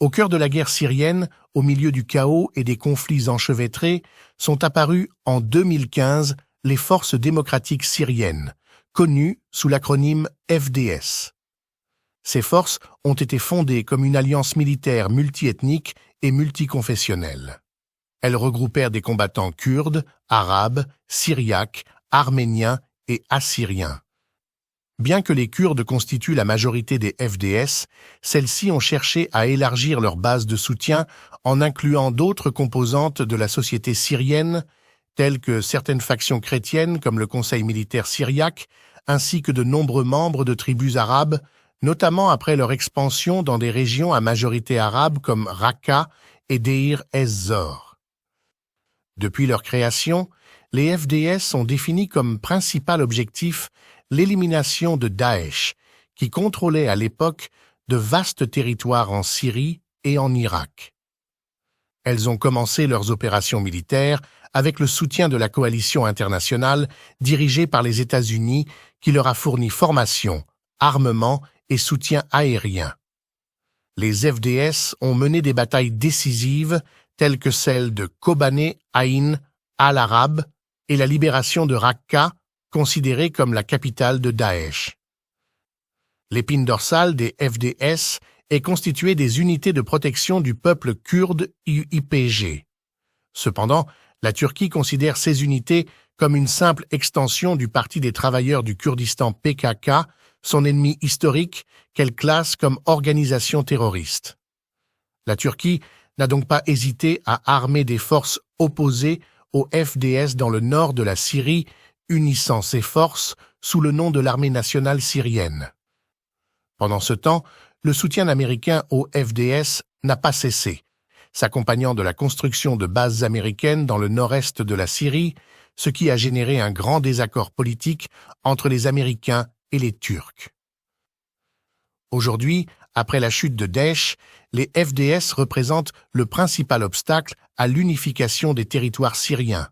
Au cœur de la guerre syrienne, au milieu du chaos et des conflits enchevêtrés, sont apparues en 2015 les forces démocratiques syriennes, connues sous l'acronyme FDS. Ces forces ont été fondées comme une alliance militaire multiethnique et multiconfessionnelle. Elles regroupèrent des combattants kurdes, arabes, syriaques, arméniens et assyriens. Bien que les Kurdes constituent la majorité des FDS, celles-ci ont cherché à élargir leur base de soutien en incluant d'autres composantes de la société syrienne, telles que certaines factions chrétiennes comme le Conseil militaire syriaque, ainsi que de nombreux membres de tribus arabes, notamment après leur expansion dans des régions à majorité arabe comme Raqqa et Deir ez-Zor. Depuis leur création, les FDS ont défini comme principal objectif l'élimination de Daesh, qui contrôlait à l'époque de vastes territoires en Syrie et en Irak. Elles ont commencé leurs opérations militaires avec le soutien de la coalition internationale dirigée par les États-Unis qui leur a fourni formation, armement et soutien aérien. Les FDS ont mené des batailles décisives telles que celle de Kobané Aïn al-Arab et la libération de Raqqa, considérée comme la capitale de Daesh. L'épine dorsale des FDS est constituée des unités de protection du peuple kurde YPG. Cependant, la Turquie considère ces unités comme une simple extension du Parti des travailleurs du Kurdistan PKK, son ennemi historique qu'elle classe comme organisation terroriste. La Turquie n'a donc pas hésité à armer des forces opposées aux FDS dans le nord de la Syrie, unissant ses forces sous le nom de l'armée nationale syrienne. Pendant ce temps, le soutien américain aux FDS n'a pas cessé, s'accompagnant de la construction de bases américaines dans le nord-est de la Syrie, ce qui a généré un grand désaccord politique entre les Américains et les Turcs. Aujourd'hui, après la chute de Daesh, les FDS représentent le principal obstacle à l'unification des territoires syriens.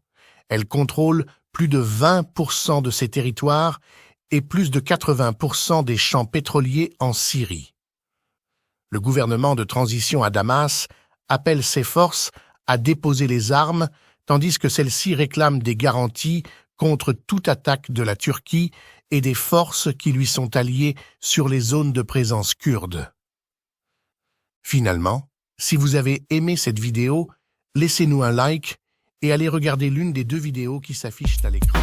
Elles contrôlent plus de 20% de ces territoires et plus de 80% des champs pétroliers en Syrie. Le gouvernement de transition à Damas appelle ses forces à déposer les armes, tandis que celles-ci réclament des garanties contre toute attaque de la Turquie et des forces qui lui sont alliées sur les zones de présence kurde. Finalement, si vous avez aimé cette vidéo, laissez-nous un like et allez regarder l'une des deux vidéos qui s'affichent à l'écran.